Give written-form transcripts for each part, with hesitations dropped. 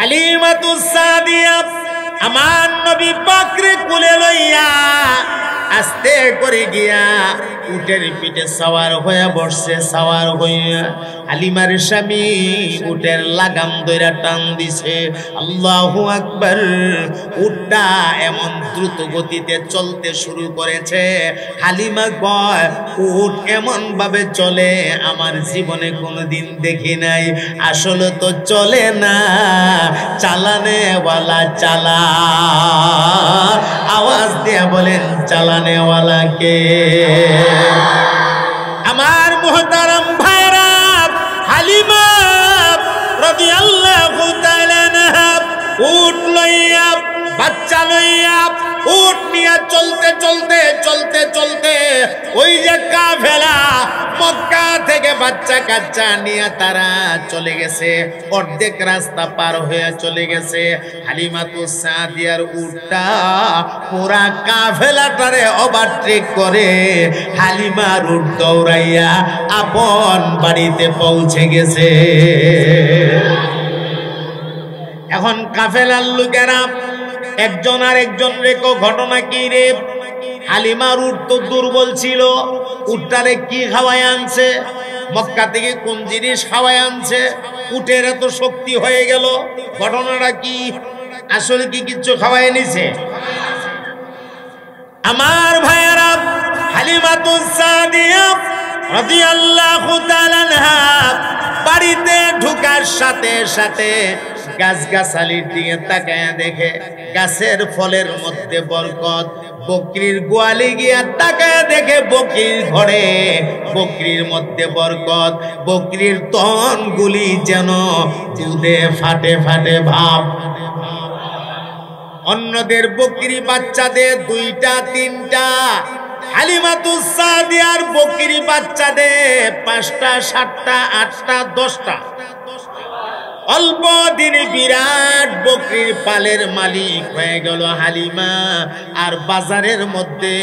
হালিমাতুস সাদিয়া আমার নবী পাকরে কুলে লইয়া আস্তে করে গিয়া উটের পিঠে সওয়ার হয়ে বসছে। সওয়ার হইয়া হালিমার স্বামী উটের লাগাম ধইরা টান দিছে। আল্লাহু আকবার। উটটা এমন দ্রুত গতিতে চলতে শুরু করেছে। হালিমা কয় উট এমন ভাবে চলে আমার জীবনে কোনোদিন দেখি নাই। আসলে তো চলে না, চালানেওয়ালা চালা। আওয়াজ দিয়ে বলেন চালানেওয়ালা কে? আমার মুহতারাম ভাইরা, হালিমা রাদিয়াল্লাহু তাআলা আনহা উট লইয়া বাচ্চা লইয়া উট নিয়ে চলতে চলতে চলতে চলতে ওই যে কাফেলা মক্কা থেকে বাচ্চা কাচ্চা নিয়ে তারা চলে গেছে। অর্ধেক রাস্তা পার হয়ে চলে গেছে। হালিমাতুস সাদিয়ার উটটা পুরা কাফেলাটারে ওভারটেক করে হালিমার উট দৌড়াইয়া আপন বাড়িতে পৌঁছে গেছে। এখন কাফেলার লোকেরা একজন আর একজন রেখো ঘটনা কি রে? হালিমার উট তো দুর্বল ছিল, উটটারে কি খাওয়ায় আনছে? মক্কা থেকে কোন জিনিস খাওয়ায় আনছে? উটের এত শক্তি হয়ে গেল। ঘটনাটা কি? আসলে কি কিচ্ছু খাওয়ায় নিছে? আমার ভাইয়েরা, হালিমাতুস সাদিয়া রাদিয়াল্লাহু তাআলা আনহা বাড়িতে ঢোকার সাথে সাথে গাছগাছালির দিকে তাকায়া দেখে গাছের ফলের মধ্যে বরকত। বকরির গোয়ালে গিয়া তাকায়া দেখে বকরির ঘরে বকরির মধ্যে বরকত। বকরির তনগুলি যেন দুধে ফাটে ফাটে ভাব। অন্যদের বকরি বাচ্চাদের দুইটা তিনটা, হালিমাতুস সাদিয়ার বকরি বাচ্চাদের 5টা 7টা 8টা 10টা। অল্প দিনে বিরাট বকরির পালের মালিক হয়ে গেল হালিমা। আর বাজারের মধ্যে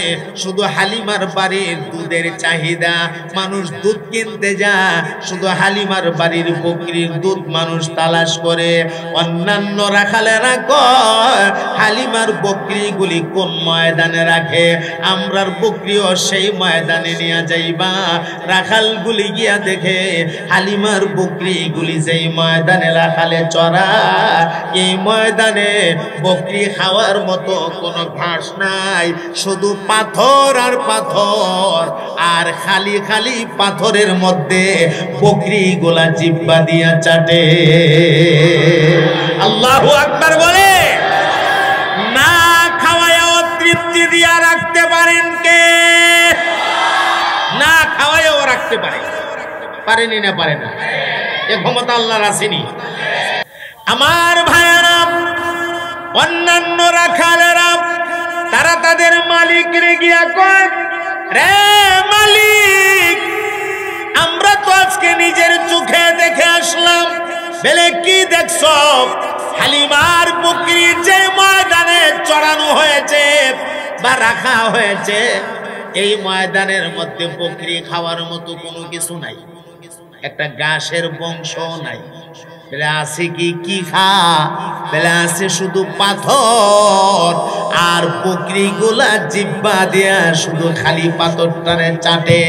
শুধু হালিমার বাড়ির দুধের চাহিদা। মানুষ দুধ কিনতে যায়, শুধু হালিমার বাড়ির বকরির দুধ মানুষ তালাশ করে। অন্যান্য রাখালেরা কয় হালিমার বকরিগুলি কোন ময়দানে রাখে, আমরার বকরিও সেই ময়দানে নিয়ে যাইবা। রাখালগুলি গিয়া দেখে হালিমার বকরিগুলি যেই ময়দানে রাখালে চড়া, এই ময়দানে বকরি খাওয়ার মতো কোনো ঘাস নাই, শুধু পাথর আর পাথর। আর খালি খালি পাথরের মধ্যে বকরি গোলা জিব্বা দিয়া চাটে। আল্লাহু আকবার বলে। না খাওয়ায়ও তৃপ্তি দিয়া রাখতে পারেন কে? না খাওয়ায়ও রাখতে পারে। পারেনি না পারে না? এ ক্ষমতা আল্লাহর আসেনি। আমার ভাইয়েরা, অন্যান্য রাখালেরা তারা তাদের মালিক রে গিয়া কয়, রে মালিক, আমরা তো আজকে নিজের চোখে দেখে আসলাম। বলে কি দেখছ? হালিমার বকরি যে ময়দানে চড়ানো হয়েছে বা রাখা হয়েছে, এই ময়দানের মধ্যে বকরি খাওয়ার মতো কোনো কিছু নাই, একটা ঘাসের বংশ নাই। বলে আছে কি? কি খা? বলে আছে শুধু পাথর। আর বকরি গুলা জিব্বা দিয়া শুধু খালি পাথরটারে চাটে।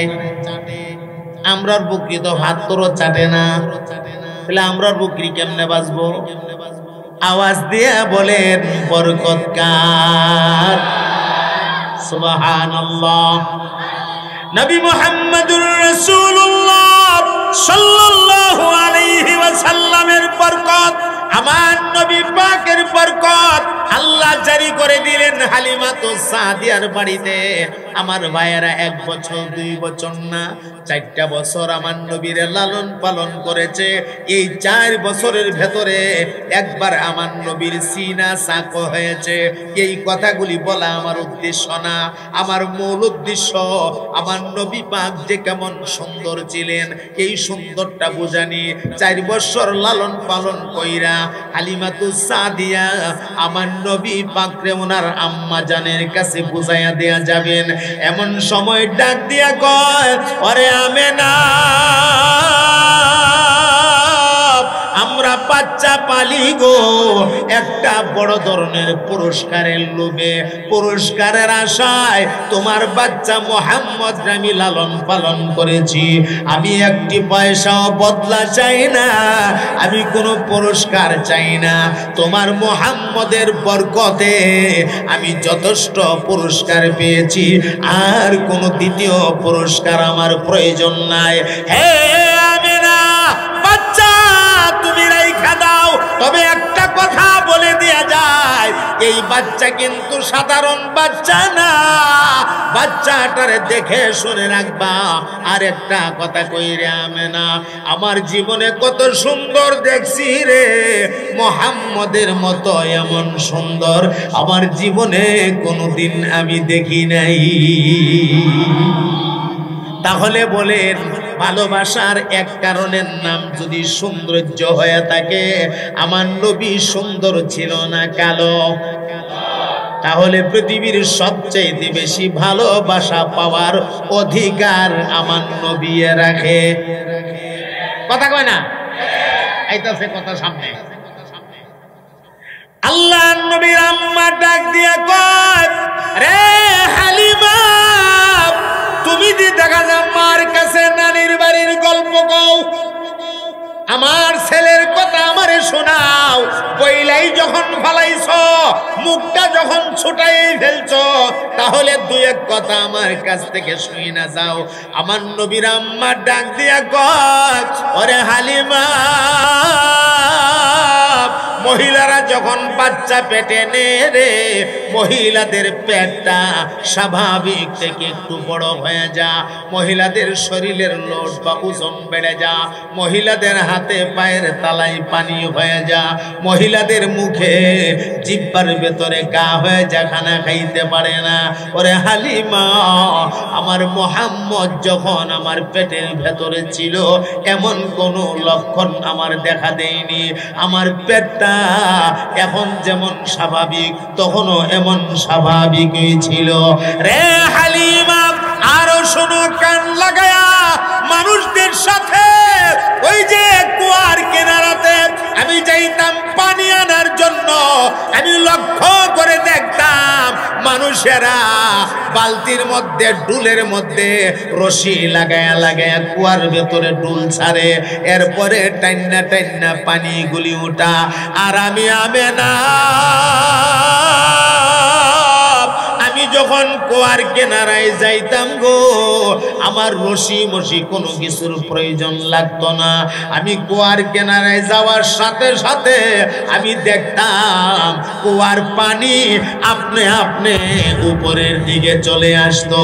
আমরার বকরি তো ভাত তোরও চাটে না। বলে আমরার বকরি কেমনে বাঁচবো? আওয়াজ দিয়া বলেন বরকত কার? সুবহানাল্লাহ। নবী মুহাম্মদুর রাসূলুল্লাহ সাল্লাল্লাহু আলাইহি ওয়াসাল্লামের বরকত, আমার নবী পাকের বরকত আল্লাহ জারি করে দিলেন হালিমাতুস সাদিয়ার বাড়িতে। আমার ভাইয়েরা 1 বছর 2 বছর না, 4টা বছর আমার নবীর লালন পালন করেছে। এই 4 বছরের ভেতরে একবার আমার নবীর সিনা সাক হয়েছে। এই কথাগুলি বলা আমার উদ্দেশ্য না, আমার মূল উদ্দেশ্য আমার নবী পাক যে কেমন সুন্দর ছিলেন এই সুন্দরটা বোঝানি। 4 বছর লালন পালন কইরা হালিমাতুস সাদিয়া আমার নবী পাকরে ওনার আম্মা জানের কাছে বুঝাইয়া দেয়া যাবেন। এমন সময় ডাক দিয়া কয়, ওরে আমেনা, আমরা বাচ্চা পালি গো একটা বড় ধরনের পুরস্কারের লোভে, পুরস্কারের আশায় তোমার বাচ্চা মোহাম্মদ আমি লালন পালন করেছি। আমি একটি পয়সাও বদলা চাই না, আমি কোনো পুরস্কার চাই না। তোমার মোহাম্মদের বরকতে আমি যথেষ্ট পুরস্কার পেয়েছি, আর কোনো দ্বিতীয় পুরস্কার আমার প্রয়োজন নাই। হে আমেনা, বাচ্চা তুমি রাইখা দাও। তবে একটা কথা বলে দেয়া যায়, এই বাচ্চা কিন্তু সাধারণ বাচ্চা না, বাচ্চাটারে দেখে শুনে রাখবা। আর একটা কথা কই রে আমেনা, আমার জীবনে কত সুন্দর দেখছি রে, মোহাম্মদের মতো এমন সুন্দর আমার জীবনে কোনোদিন আমি দেখি নাই। তাহলে বলেন, ভালোবাসার এক কারণের নাম যদি সৌন্দর্য হয়ে থাকে, আমার নবী সুন্দর ছিল না কালো? তাহলে পৃথিবীর সবচেয়ে বেশি ভালোবাসা পাওয়ার অধিকার আমার নবী রাখে। কথা কয় না? আইতাছে কথা সামনে। আল্লাহ নবীর আম্মা ডাক দিয়া কয়, রে হালিমা, তুমি দি দেখা যাও মার কাছে নানির বাড়ির গল্প কও, আমার ছেলের কথা আমারে শোনাও। কইলাই যখন ফালাইছ, মুখটা যখন ছুটাই ফেলছ, তাহলে দুই এক কথা আমার কাছ থেকে শুই না যাও। আমার নবীর আম্মা ডাক দিয়া কয়, ওরে হালিমা, মহিলারা যখন বাচ্চা পেটে নেয় রে, মহিলাদের পেটটা স্বাভাবিক থেকে একটু বড় হয়ে যা, মহিলাদের শরীরের লোড বা ওজন বেড়ে যা, মহিলাদের হাতে পায়ের তালাই পানি হয়ে যা, মহিলাদের মুখে জিহ্বার ভেতরে গা হয়ে যা, খানা খাইতে পারে না। ওরে হালিমা, আমার মোহাম্মদ যখন আমার পেটের ভেতরে ছিল, এমন কোনো লক্ষণ আমার দেখা দেয়নি। আমার পেটটা এখন যেমন স্বাভাবিক, তখনও এমন স্বাভাবিকই ছিল। রে হালিমা, আরো শোনো কান লাগায়া, মানুষদের সাথে ওই যে কুয়ার কিনারাতে আমি যাইতাম পানি আনার জন্য, আমি লক্ষ্য করে দেখতাম মানুষেরা বালতির মধ্যে, ডুলের মধ্যে রশি লাগায়া লাগায়া কুয়ার ভেতরে ডুল ছাড়ে, এরপরে টাইন্না টাইন্না পানি গুলি উঠা। আর আমি আমেনা, আমি যখন কুয়ার কিনারায় যাইতাম গো, আমার রশি মশি কোনো কিছুর প্রয়োজন লাগতো না। আমি কুয়ার কিনারায় যাওয়ার সাথে সাথে আমি দেখতাম কুয়ার পানি আপনি আপনি উপরের দিকে চলে আসতো।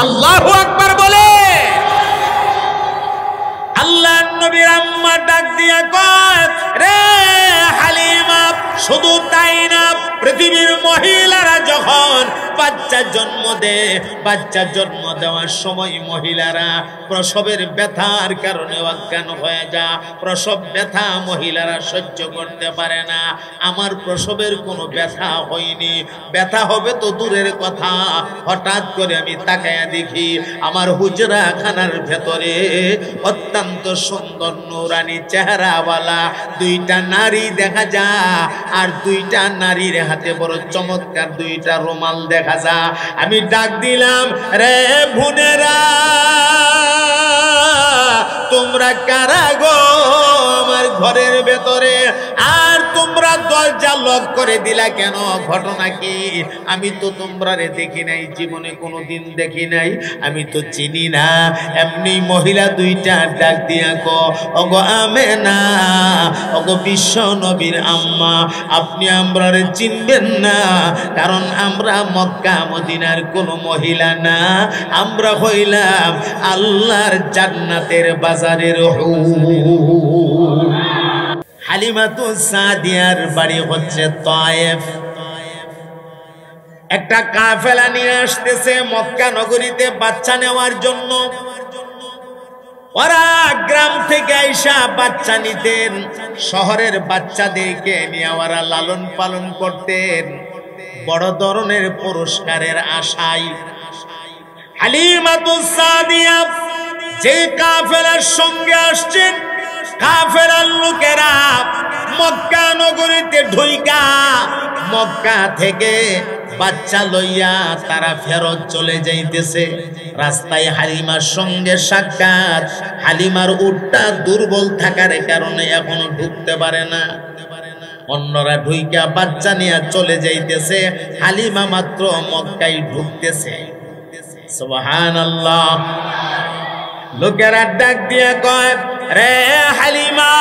আল্লাহু আকবার বলে। আল্লাহ নবীর আম্মা ডাক দিয়া কয়, রে হালিমা, শুধু তাই না, পৃথিবীর মহিলারা যখন বাচ্চা জন্ম দেয়, বাচ্চা জন্ম দেওয়ার সময় মহিলারা প্রসবের ব্যথার কারণে অজ্ঞান হয়ে যায়। প্রসব ব্যথা মহিলারা সহ্য করতে পারে না। আমার প্রসবের কোনো ব্যথা হয়নি, ব্যথা হবে তো দূরের কথা। হঠাৎ করে আমি তাকায়া দেখি আমার হুজরা খানার ভেতরে অত্যন্ত সুন্দর নুরানি চেহারাওয়ালা দুইটা নারী দেখা যায়, আর দুইটা নারীর হাতে বড় চমৎকার দুইটা রুমাল দেখা যায়। আমি ডাক দিলাম, রে বোনেরা, তোমরা কারা গো আমার ঘরের ভেতরে? আর তোমরা দরজা লক করে দিলা কেন? ঘটনা কি? আমি তো তোমরা রে দেখি নাই, জীবনে কোনোদিন দেখি নাই, আমি তো চিনি না। এমনি মহিলা দুইটা ডাক দিয়া কো, ওগো আমেনা, ওগো বিশ্ব নবীর আম্মা, আপনি আমরা রে চিনবেন না, কারণ আমরা মক্কা মদিনার কোন মহিলা না, আমরা হইলাম আল্লাহর জান্নাতের বাজারের হুর। হালিমাতুস সাদিয়ার বাড়ি হচ্ছে তায়েফ। একটা কাফেলা নিয়ে আসতেছে মক্কা নগরীতে বাচ্চা নেওয়ার জন্য। ওরা গ্রাম থেকে আইসা বাচ্চা নিতেন, শহরের বাচ্চাদেরকে নিয়ে ওরা লালন পালন করতেন বড় ধরনের পুরস্কারের আশায়। হালিমাতুস সাদিয়া যে কাফেলার সঙ্গে আসছেন, কাফেরার লোকেরা মক্কা নগরীতে ঢুইকা মক্কা থেকে বাচ্চা লইয়া তারা ফেরত চলে যাইতেছে। রাস্তায় হালিমার সঙ্গে সাক্ষাৎ। হালিমার উটটা দুর্বল থাকার কারণে এখনো ঢুকতে পারে না। অন্যরা ঢুইকা বাচ্চা নিয়ে চলে যাইতেছে, হালিমা মাত্র মক্কায় ঢুকতেছে। সুবহানাল্লাহ। লোকেরা ডাক দিয়ে কয়, রে হালিমা,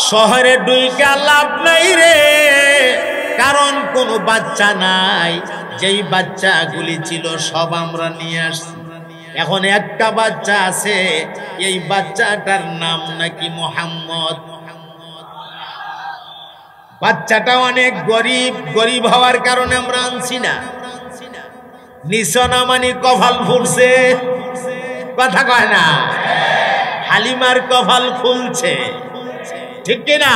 শহরে ঢুইকা লাভ নাই রে, কারণ কোনো বাচ্চা নাই। যেই বাচ্চাগুলি ছিল সব আমরা নিয়ে আসছি। এখন একটা বাচ্চা আছে, এই বাচ্চাটার নাম নাকি মোহাম্মদ। বাচ্চাটা অনেক গরিব, গরিব হওয়ার কারণে আমরা আনছি না। নিশনা মানে কপাল ফুলছে, কথা কয় না, হালিমার কপাল ফুলছে, ঠিক কিনা?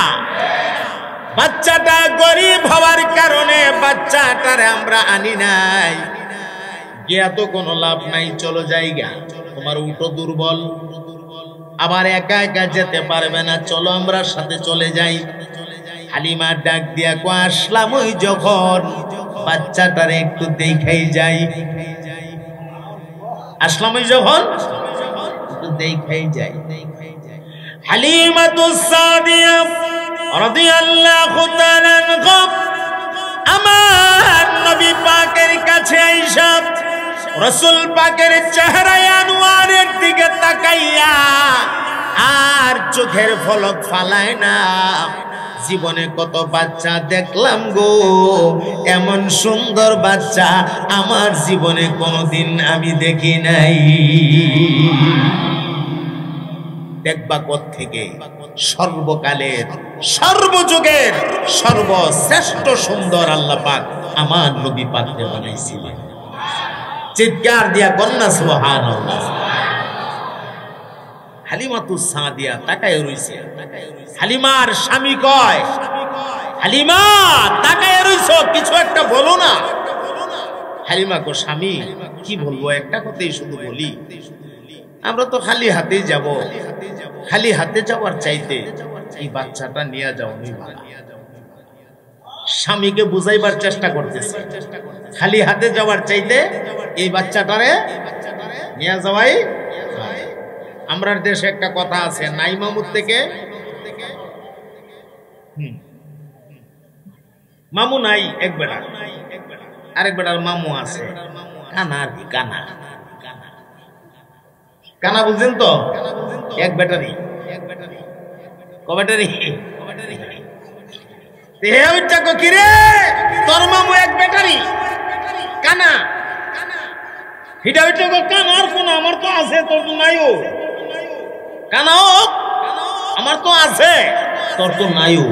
বাচ্চাটা গরিব হওয়ার কারণে বাচ্চাটারে আমরা আনি নাই। গিয়া তো কোনো লাভ নাই, চলো জায়গা, তোমার উটো দুর্বল, আবার একা একা যেতে পারবে না, চলো আমরা সাথে চলে যাই। হালিমা ডাক দিয়া কো, আসলাম ওই যখন, বাচ্চাটারে একটু দেখাই যাই। আসলাম ওই যখন, একটু দেখাই যাই। হালিমাতুস সাদিয়া রাদিয়াল্লাহু তাআলা আনহা আমার নবী পাকের কাছে আইসা রাসূল পাকের চেহারায় আনোয়ারের দিকে তাকাইয়া আর চোখের পলক ফালায় না। জীবনে কত বাচ্চা দেখলাম গো, এমন সুন্দর বাচ্চা আমার জীবনে কোনোদিন আমি দেখি নাই। দেখবা কোত্থেকে? সর্বকালের সর্বযুগের সর্বশ্রেষ্ঠ সুন্দর আল্লাহ পাক আমার নবী পাককে বানাইছিলেন। চিৎকার দিয়া কন্যা সুবহানাল্লাহ। হালিমাতুস সাদিয়া তাকায় রইছে। হালিমার স্বামী কয়, হালিমা তাকায় রইছো, কিছু একটা বলো না। হালিমা কো, স্বামী কি বলবো, একটা কথাই শুধু বলি, আমরা তো খালি হাতেই যাব, খালি হাতে যাওয়ার চাইতে এই বাচ্চাটা নিয়ে যাও। স্বামীকে বুঝাইবার চেষ্টা করতেছে, খালি হাতে যাওয়ার চাইতে এই বাচ্চাটারে নিয়ে যাওয়াই। আমরা দেশে একটা কথা আছে, নাই মামুর থেকে মামু নাই, এক বেটা, আরেক বেটার মামু আছে, কানা আর কি, কানা কানা বুঝছেন তো? এক ব্যাটারি, ক ব্যাটারি? কিরে তোর মামু এক ব্যাটারি, কানা হিটা হইটা কানা, আর কোন আমার তো আছে, তোর তো নাইও। কানাও আমার তো আছে, তোর তো নাইও।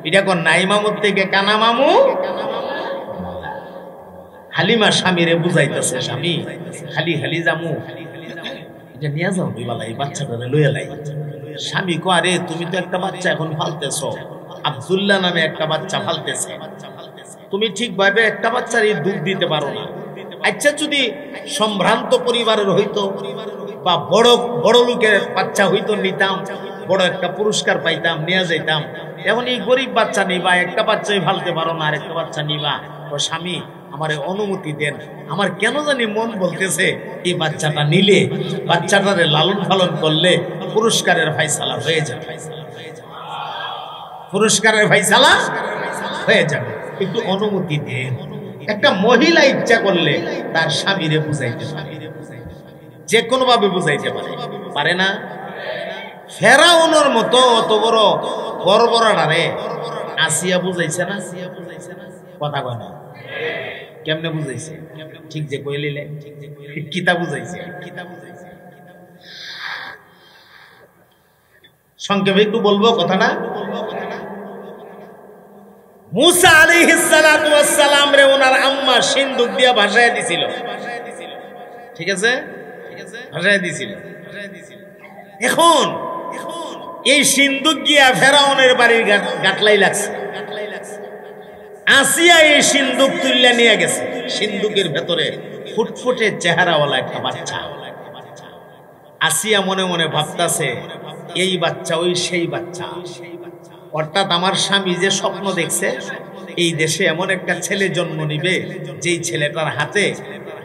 এটা কোন নাই মামুর থেকে কানা মামু। হালিমা স্বামীরে বুঝাইতেছে, স্বামী খালি খালি যামু, এটা নিয়ে যাও বলা, এই বাচ্চাটারে লইয়া লাই। স্বামী কো, আরে তুমি তো একটা বাচ্চা এখন ফালতেছ, আব্দুল্লাহ নামে একটা বাচ্চা ফালতেছে, তুমি ঠিকভাবে একটা বাচ্চার দুধ দিতে পারো না। আচ্ছা যদি সম্ভ্রান্ত পরিবারের হইতো বা বড় বড় লোকের বাচ্চা হইতো, নিতাম, বড় একটা পুরস্কার পাইতাম, নিয়ে যাইতাম। এখন এই গরিব বাচ্চা নিবা, একটা বাচ্চাই ফালতে পারো না, আর একটা বাচ্চা নিবা। ও স্বামী আমার অনুমতি দেন, আমার কেন জানি মন বলতেছে এই বাচ্চাটা নিলে, বাচ্চাটারে লালন পালন করলে পুরস্কারের ফায়সালা হয়ে যাবে, পুরস্কারের ফায়সালা হয়ে যাবে, একটু অনুমতি দেন। একটা মহিলা ইচ্ছা করলে তার স্বামীরে বুঝাইতে পারে, যে কোনো ভাবে বুঝাইতে পারে, পারে না? ফেরাউনের মতো অত বড় বড় বড়টারে আসিয়া বুঝাইছে না? কথা কয় না, কেমনে বুঝাইছে? ঠিক যে কইলিলে কিতা বুঝাইছে, সংক্ষেপে একটু বলবো কথাটা। মুসা আলাইহিস সালাতু ওয়াস সালাম রে ওনার আম্মা সিন্দুক দিয়া ভাসায় দিছিল, ঠিক আছে, ভাসায় দিছিল। এখন এই সিন্দুক গিয়া ফেরাউনের বাড়ির গাটলাই লাগছে। আসিয়া এই সিন্দুক তুললে নিয়ে গেছে, সিন্দুকের ভেতরে ফুটফুটে চেহারাওয়ালা একটা বাচ্চা। আসিয়া মনে মনে ভাবতাছে এই বাচ্চা ওই সেই বাচ্চা, অর্থাৎ আমার স্বামী যে স্বপ্ন দেখছে এই দেশে এমন একটা ছেলে জন্ম নিবে যেই ছেলেটার হাতে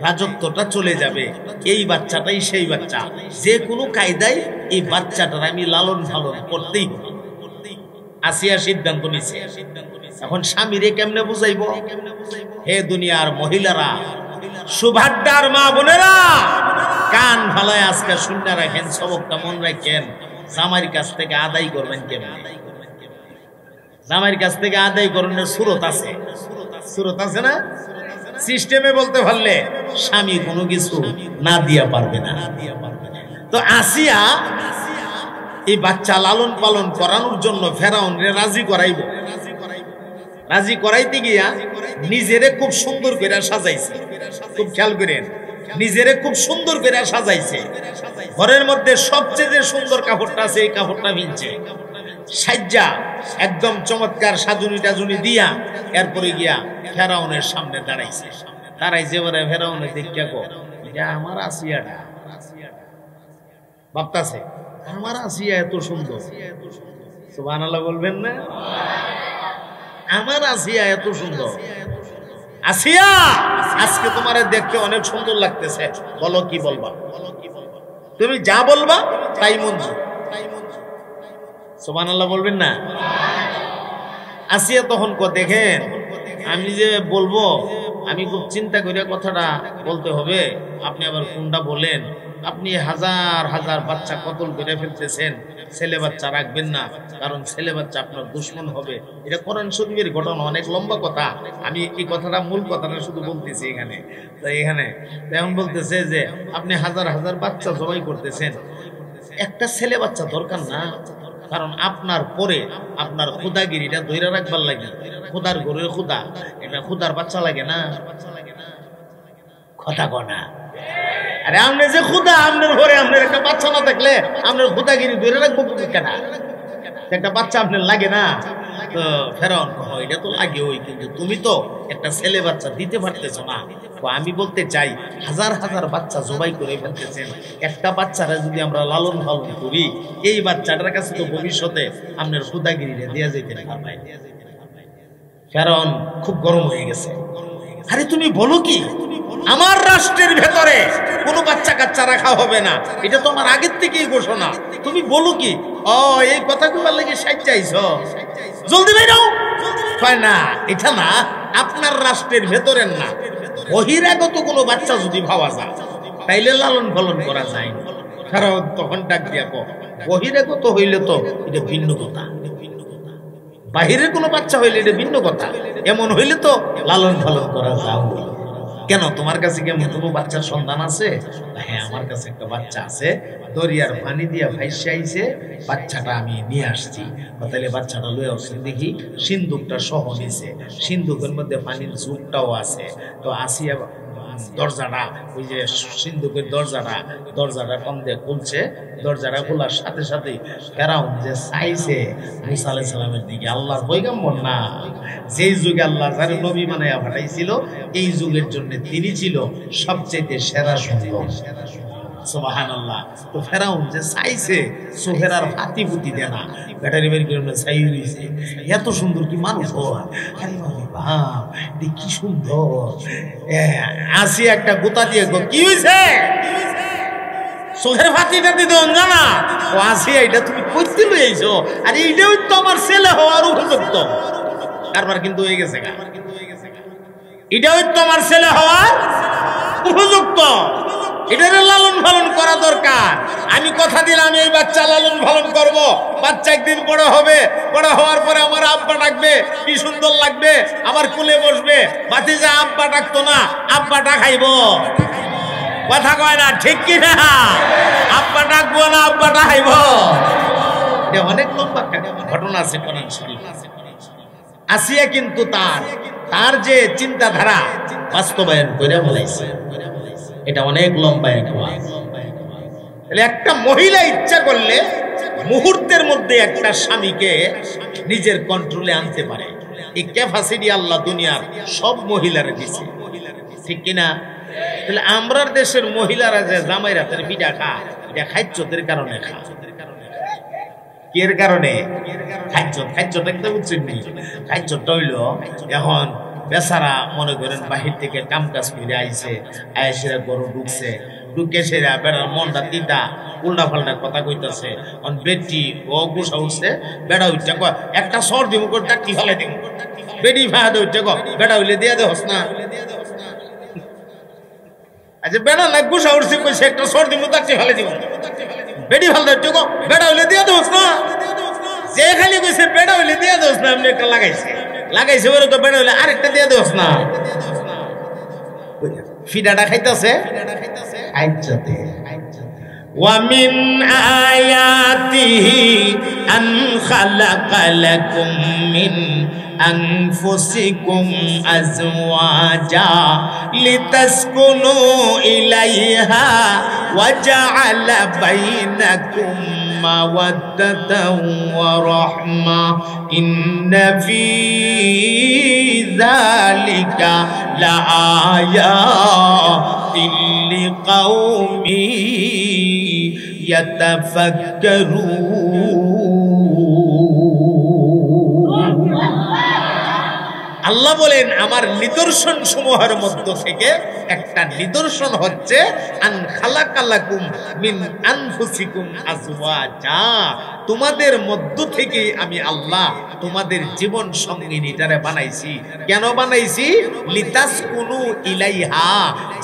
রাজত্বটা চলে যাবে, এই বাচ্চাটাই সেই বাচ্চা। যে কোনো কায়দায় এই বাচ্চাটার আমি লালন পালন করতেই। আসিয়া সিদ্ধান্ত নিছে। এখন স্বামীরে কেমনে বুঝাইব? হে দুনিয়ার মহিলারা, সুভাদ্রার মা বোনেরা, কান ভালায় আজকে শুনে রাখেন, সবকটা মন রাখেন। জামাইর কাছ থেকে আদায় করবেন কেমনে? জামাইর কাছ থেকে আদায় করানোর সুরত আছে, সুরত আছে না? সিস্টেমে বলতে পারলে স্বামী কোনো কিছু না দিয়া পারবে না। তো আসিয়া এই বাচ্চা লালন পালন করানোর জন্য ফেরাউনরে রাজি করাইব। রাজি করাইতে গিয়া নিজেরে খুব সুন্দর করে সাজাইছে। খুব খেয়াল করেন, নিজেরে খুব সুন্দর করে সাজাইছে। ঘরের মধ্যে সবচেয়ে যে সুন্দর কাপড়টা আছে এই কাপড়টা ভিনছে, সাজ্জা একদম চমৎকার সাজুনি টাজুনি দিয়া এরপরে গিয়া ফেরাউনের সামনে দাঁড়াইছে। দাঁড়াইছে বলে ফেরাউনে দেখিয়া গো, এটা আমার আসিয়াটা। ভাবতাছে আমার আসিয়া এত সুন্দর, সুবহানাল্লাহ বলবেন না? আমার আসিয়া এত সুন্দর। আসিয়া, আজকে তোমারে দেখতে অনেক সুন্দর লাগতেছে, বলো কি বলবা? তুমি যা বলবা তাই মঞ্জুর। সুবহানাল্লাহ বলবেন না? আসিয়া তখন দেখেন, আমি যে বলবো আমি খুব চিন্তা করে কথাটা বলতে হবে, আপনি আবার কোনটা বলেন? আপনি হাজার হাজার বাচ্চা কতল করে ফেলতেছেন, ছেলে বাচ্চা রাখবেন না, কারণ ছেলে বাচ্চা আপনার দুশ্মন হবে। এটা কোরআন শরীফের ঘটনা, অনেক লম্বা কথা। আমি এই কথাটা মূল কথাটা শুধু বলতেছি এখানে। তাই এখানে তেমন বলতেছে যে আপনি হাজার হাজার বাচ্চা জবাই করতেছেন, একটা ছেলে বাচ্চা দরকার না, কারণ আপনার পরে আপনার খুদাগিরিটা ধরে রাখবার লাগে। খুদার ঘরের খুদা, এটা খুদার বাচ্চা লাগে না? কথা কনা, আরে আপনি যে খুদা, আপনার ঘরে আপনার একটা বাচ্চা না থাকলে আপনার খুদাগিরি ধরে রাখবো কেন? একটা বাচ্চা আপনার লাগে না? তো ফেরাউন এটা তো লাগে ওই, কিন্তু তুমি তো একটা ছেলে বাচ্চা দিতে পারতেছো না। তো আমি বলতে চাই হাজার হাজার বাচ্চা জবাই করে ফেলতেছেন, একটা বাচ্চারা যদি আমরা লালন পালন করি, এই বাচ্চাটার কাছে তো ভবিষ্যতে আপনার খুদাগিরিটা দেওয়া যেতে পারবে। ফেরাউন খুব গরম হয়ে গেছে। আরে তুমি বলো কি, আমার রাষ্ট্রের ভেতরে কোনো বাচ্চা কাচ্চা রাখা হবে না, এটা তো আমার আগের থেকেই ঘোষণা। তুমি বলো কি? ও এই কথাগুলো লেগে সাইজ চাইছ, জলদি বেরো। হয় না, এটা না আপনার রাষ্ট্রের ভেতরের না, বহিরাগত কোনো বাচ্চা যদি পাওয়া যায় তাইলে লালন পালন করা যায়। কারণ তখন ডাক দিয়া বহিরাগত হইলে তো এটা ভিন্ন কথা, বাহিরের কোনো বাচ্চা হইলে এটা ভিন্ন কথা, এমন হইলে তো লালন পালন করা যাও। কেন, তোমার কাছে কেমন কোনো বাচ্চার সন্ধান আছে? হ্যাঁ, আমার কাছে একটা বাচ্চা আছে, দরিয়ার পানি দিয়া ভাইসে আইছে, বাচ্চাটা আমি নিয়ে আসছি। তাহলে বাচ্চাটা লয়ে আসছি, দেখি সিন্দুকটা সহ নিছে, সিন্দুকের মধ্যে পানির ঝুঁকটাও আছে। তো আসিয়া দরজাটা, ওই যে সিন্দুকের দরজাটা কম দিয়ে খুলছে। দরজাটা খোলার সাথে সাথে ফেরাউন যে চাইছে মুসা আলাইহিস সালামের দিকে, আল্লাহর পয়গম্বর না, যেই যুগে আল্লাহ যার নবী বানায়া পাঠাইছিল এই যুগের জন্য তিনি ছিল সবচেয়ে সেরা সুন্দর। সুবহানাল্লাহ। তো ফেরাউন যে চাইছে সোহেরার হাতি ফুটি দেয় না, ব্যাটারি বের করে চাই হইছে, এত সুন্দর কি মানুষ হয়? আরে বাপ, কি সুন্দর। আসি একটা গোতা দিয়ে, কি হয়েছে? সোহের ফাতিটা দিতে জানা ও আসি, এটা তুমি করতে লইছো, আর এইটাই তো আমার ছেলে হওয়ার উপযুক্ত। কারবার কিন্তু হয়ে গেছে, এটাই তো আমার ছেলে হওয়ার উপযুক্ত, এটার লালন পালন করা দরকার। আমি কথা দিলাম এই বাচ্চা লালন পালন করব, বাচ্চা একদিন বড় হবে, বড় হওয়ার পরে আমার আব্বা ডাকবে, কি সুন্দর লাগবে, আমার কোলে বসবে। ভাতিজা আব্বা ডাকতো না, আব্বাটা খাইব। কথা কয় না, ঠিক কি না? আব্বা ডাকবো না, আব্বাটা খাইব। এটা অনেক লম্বা ঘটনা আছে কোরআন শরীফে। আসিয়া কিন্তু তার যে চিন্তাধারা বাস্তবায়ন করে বলাইছে, এটা অনেক লম্বা একটা মহিলা ইচ্ছা করলে মুহূর্তের মধ্যে একটা স্বামীকে নিজের কন্ট্রোলে আনতে পারে। এই ক্যাপাসিটি আল্লাহ দুনিয়ার সব মহিলারে দিছে, ঠিক কিনা? তাহলে আমরার দেশের মহিলারা যে জামাই রাতের পিঠা খা, এটা খাইচ্ছদের কারণে খা। এর কারণে খাইচ্ছটা কিন্তু বুঝছেন নি, খাইচ্ছটা হইল এখন বেচারা মনে করেন বাহির থেকে কাম কাজ করে আইছে, আইসেরা গরু ঢুকছে, ঢুকে সেরা বেড়ার মনটা তিতা উল্টা পাল্টা কথা কইতাছে। বেটি ও গুসা উঠছে, বেড়া উঠছে ক একটা সর দিব ডাক্তি ফেলে দিব, বেটি ফাঁদে উঠছে ক বেড়া হইলে দিয়ে দেহস না। আচ্ছা বেড়া না গুসা উঠছে কইছে একটা সর দিব ডাক্তি ফেলে দিব, বেটি ফালতে উঠছে ক বেড়া হইলে দিয়ে দেহস না। যে খালি কইছে বেড়া হইলে দিয়ে দেহস না, এমনি একটা লাগাইছে ওরে তো বেড়া হইলে আরেকটা দিয়ে দেহস না। ফিডাটা খাইতাছে আইচ্ছাতে। وَمِنْ آيَاتِهِ أَنْ خَلَقَ لَكُمْ مِنْ أَنْفُسِكُمْ أَزْوَاجًا لِتَسْكُنُوا إِلَيْهَا وَجَعَلَ بَيْنَكُمْ مَوَدَّةً وَرَحْمَةً إِنَّ فِي ذَلِكَ لَآيَاتٍ لِقَوْمٍ يَتَفَكَّرُونَ। আল্লাহ বলেন আমার নিদর্শন সমূহের মধ্য থেকে একটা নিদর্শন হচ্ছে আন খালাকালাকুম মিন আনফুসিকুম আজওয়াজা, তোমাদের মধ্য থেকে আমি আল্লাহ তোমাদের জীবন সঙ্গিনীটারে বানাইছি। কেন বানাইছি? লিতাসকুনু ইলাইহা,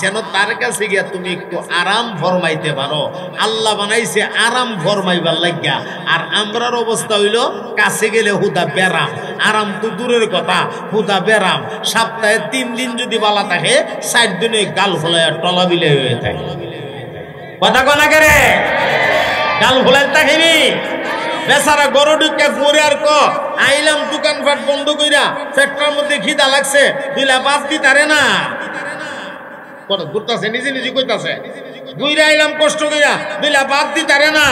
যেন তার কাছে গিয়া তুমি একটু আরাম ফরমাইতে পারো। আল্লাহ বানাইছে আরাম ফরমাইবার লাগিয়া, আর আমরার অবস্থা হইল কাছে গেলে হুদা বেরাম। আরাম তো দূরের কথা, হুদা বেরাম। সপ্তাহে 3 দিন যদি বালা থাকে, 4 দিনে গাল ফোলায় টলা বিলে হয়ে থাকে। কথা কনা করে গাল ফোলায় থাকিনি বেচারা গরু ঢুকে পরে আর ক আইলাম দোকানপাট বন্ধ কইরা, ফ্যাক্টরির মধ্যে খিদা লাগছে, দুইলা বাদ দিতারে না। কত ঘুরতাছে নিজে নিজে কইতাছে, বুইরা আইলাম কষ্ট কইরা, দুইলা বাদ দিতারে না।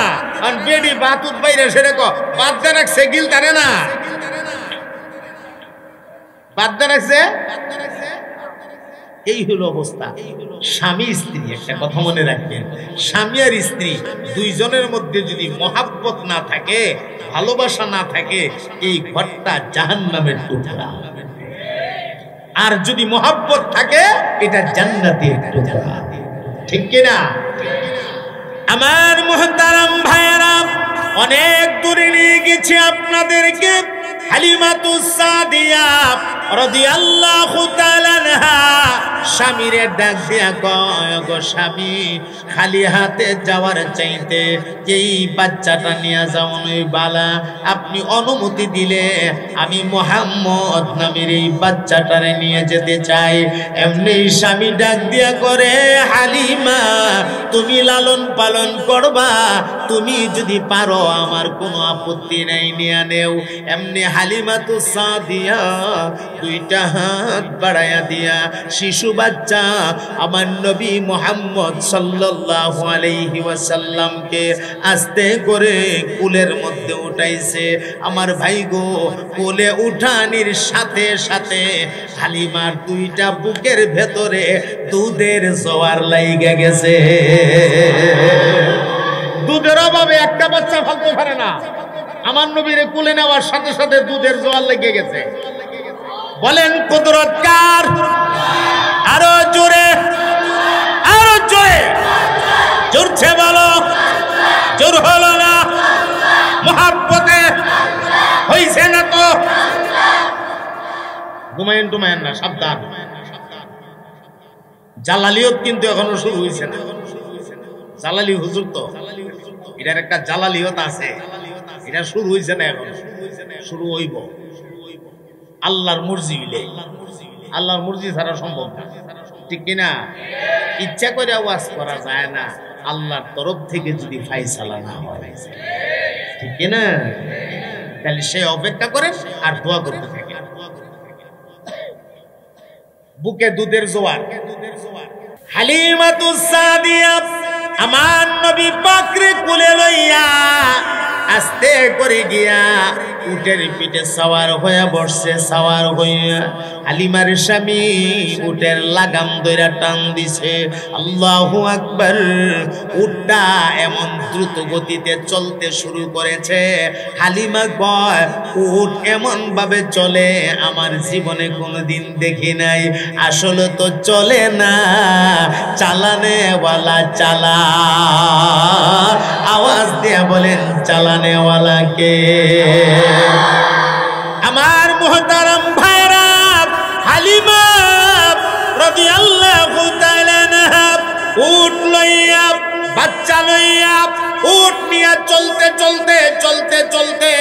আর বেডি বাতুত বাইরে সেরে ক বাদ দে রাখছে, গিল তারে না, বাদ দে রাখছে। এই হলো অবস্থা। স্বামী স্ত্রী, একটা কথা মনে রাখবেন, স্বামী আর স্ত্রী দুইজনের মধ্যে যদি মহাব্বত না থাকে, ভালোবাসা না থাকে, এই ঘরটা জাহান্নামের টুকরা। আর যদি মহাব্বত থাকে, এটা জান্নাতের টুকরা। ঠিক কিনা? আমার মুহতারাম ভাইয়েরা, অনেক দূরে নিয়ে গেছি আপনাদেরকে। হালিমাতুস সাদিয়া রাদিয়াল্লাহু তাআলা আনহা স্বামীরে ডাক দিয়া কয়, গো স্বামী, খালি হাতে যাওয়ার চাইতে এই বাচ্চাটা নিয়ে যাওয়ানোই বালা। আপনি অনুমতি দিলে আমি মুহাম্মদ নামের এই বাচ্চাটারে নিয়ে যেতে চাই। এমনি স্বামী ডাক দিয়া করে, হালিমা, তুমি লালন পালন করবা, তুমি যদি পারো আমার কোনো আপত্তি নাই, নিয়ে নেও। এমনি হালিমাতুস সাদিয়া দুইটা হাত বাড়াইয়া দিয়া শিশু বাচ্চা আমার নবী মুহাম্মদ সাল্লাল্লাহু আলাইহি ওয়াসাল্লামকে আস্তে করে কুলের মধ্যে উঠাইছে। আমার ভাই গো, কোলে উঠানির সাথে সাথে হালিমার দুইটা বুকের ভেতরে দুধের জোয়ার লাইগা গেছে। দুধের অভাবে একটা বাচ্চা ফেলতে পারে না। আমার নবীর কোলে নেওয়ার সাথে সাথে দুধের জোয়ার লেগে গেছে। বলেন কুদরত কার? আরো জোরে, আরো জোরে, জোরছে বলো। জোর হলো না, মহাব্বতে হইছে না তো। ঘুমায়েন টুমায়েন না, সাবধান। জালালিয়ত কিন্তু এখনো শুরু হয়েছে না। জালালি হুজুর তো এটার একটা জালালিয়ত আছে, এটা শুরু হয়েছে না, এখন শুরু হইব। আল্লাহর মর্জি হইলে, আল্লাহর মর্জি ছাড়া সম্ভব না। ঠিক কিনা? ইচ্ছা করে ওয়াজ করা যায় না, আল্লাহর তরফ থেকে যদি ফায়সালা না হয়। ঠিক কিনা? তাহলে সে অপেক্ষা করে আর দোয়া করতে থাকে। বুকে দুধের জোয়ার। হালিমাতুস সাদিয়া আমার নবী পাকরে কোলে লইয়া আস্তে করে গিয়া উটের পিঠে সওয়ার হয়ে বসছে। সওয়ার হইয়া হালিমার স্বামী উটের লাগাম ধইরা টান দিছে। আল্লাহু আকবার। উটটা এমন দ্রুত গতিতে চলতে শুরু করেছে। হালিমা কয় উট এমন ভাবে চলে আমার জীবনে কোনোদিন দেখি নাই। আসলে তো চলে না, চালানেওয়ালা চালা। আওয়াজ দিয়ে বলেন চালানেওয়ালা কে? আমার মুহতারাম ভাইরা, হালিমা রাদিয়াল্লাহু তাআলা আনহা উট লইয়া, বাচ্চা লইয়া, উট নিয়ে চলতে চলতে চলতে চলতে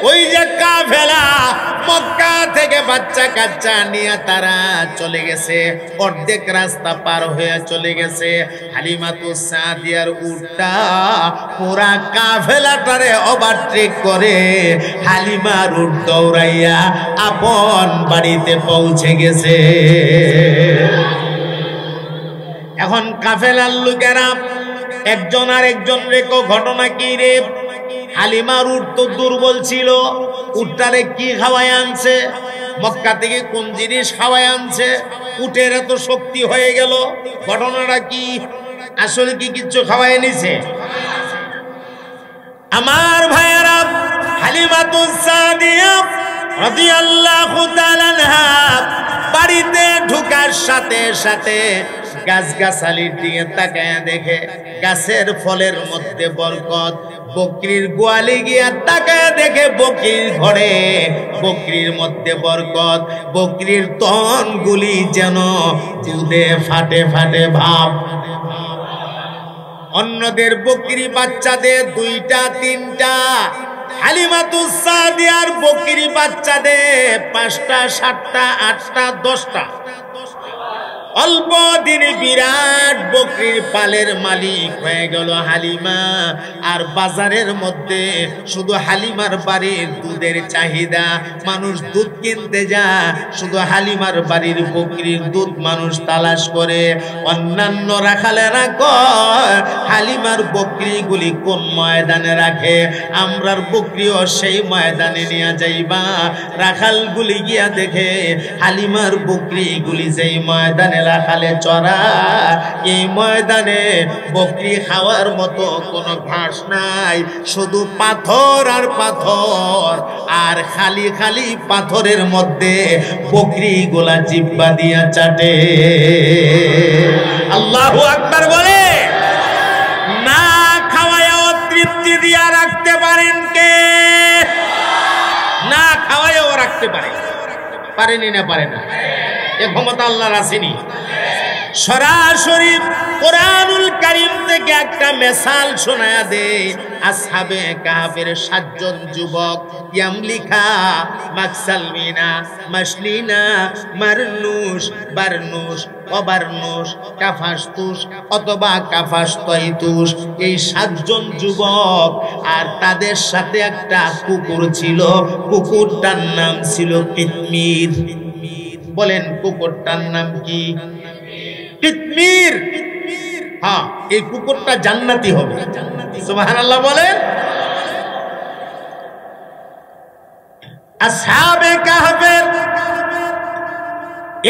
ওই যে কাফেলা মক্কা থেকে বাচ্চা কাচ্চা নিয়ে তারা চলে গেছে। অর্ধেক রাস্তা পার হয়ে চলে গেছে। হালিমাতুস সাদিয়ার উটটা পুরা কাফেলাটারে ওভারটেক করে হালিমার উট দৌড়াইয়া আপন বাড়িতে পৌঁছে গেছে। এখন কাফেলার লোকেরা একজন আর একজন রেখো ঘটনা কি রে? হালিমার উট তো দুর্বল ছিল, উটটারে কি খাওয়ায় আনছে? মক্কা থেকে কোন জিনিস খাওয়ায় আনছে? উটের এত শক্তি হয়ে গেল। ঘটনাটা কি? আসলে কি কিচ্ছু খাওয়ায় নিছে? আমার ভাইয়েরা, হালিমাতুস সাদিয়া রাদিয়াল্লাহু তাআলা আনহা বাড়িতে ঢোকার সাথে সাথে গাছগাছালির দিকে তাকায় দেখে গাছের ফলের মধ্যে বরকত। বকরির গোয়ালে গিয়া তাকায় দেখে বকরির ঘরে, বকরির মধ্যে বরকত। বকরির তনগুলি যেন দুধে ফাটে ফাটে ভাব। অন্যদের বকরি বাচ্চাদের 2টা 3টা, হালিমাতুস সাদিয়ার বকরি বাচ্চাদের 5টা 7টা 8টা 10টা। অল্প দিনে বিরাট বকরির পালের মালিক হয়ে গেল হালিমা। আর বাজারের মধ্যে শুধু হালিমার বাড়ির দুধের চাহিদা, মানুষ দুধ কিনতে যায়, শুধু হালিমার বাড়ির বকরির দুধ মানুষ তালাশ করে। অন্যান্য রাখালেরা কয় হালিমার বকরিগুলি কোন ময়দানে রাখে, আমরার বকরিও সেই ময়দানে নিয়ে যাইবা। রাখালগুলি গিয়া দেখে হালিমার বকরিগুলি যেই ময়দানে রাখালে চড়া, এই ময়দানে বকরি খাওয়ার মতো কোনো ঘাস নাই, শুধু পাথর আর পাথর। আর খালি খালি পাথরের মধ্যে বকরি গোলা জিব্বা দিয়া চাটে। আল্লাহু আকবার বলে। না খাওয়ায়ও তৃপ্তি দিয়া রাখতে পারেন কে? না খাওয়ায়ও রাখতে পারে, পারেনি না পারে না? এ ক্ষমতা আল্লাহর আসেনি। সরাসরি কোরআনুল কারীম থেকে একটা মিসাল শোনায়া দে। আসহাবে কাহফের 7 জন যুবক, ইয়ামলিকা, মাকসালমিনা, মাসলিনা, মারনুস, বারনুস, অবারনুস, কাফাসতুস অথবা কাফাসতাইতুস, এই 7 জন যুবক। আর তাদের সাথে একটা কুকুর ছিল, কুকুরটার নাম ছিল কিতমির। বলেন কুকুরটার নাম কি? কিতমির। হ্যাঁ, এই কুকুরটা জান্নাতি হবে। সুবহানাল্লাহ বলেন। আসহাবে কাহফের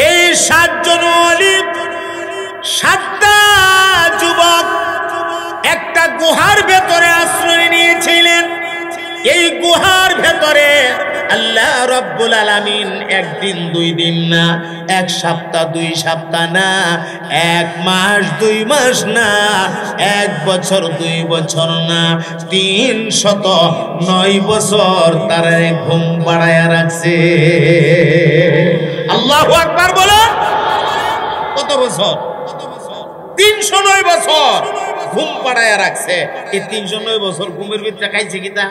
এই 7 জন ওলি, 7টা যুবক একটা গুহার ভেতরে আশ্রয় নিয়েছিলেন। এই গুহার ভেতরে আল্লাহ রাব্বুল আলামিন 1 দিন 2 দিন না, 1 সপ্তাহ 2 সপ্তাহ না, 1 মাস 2 মাস না, 1 বছর 2 বছর না, 309 বছর তারা ঘুম পাড়ায়া রাখছে। আল্লাহু আকবার বলো। কত বছর? 309 বছর ঘুম পাড়ায়া রাখছে। এই 309 বছর ঘুমের ভিতরে খাইছে কিতা?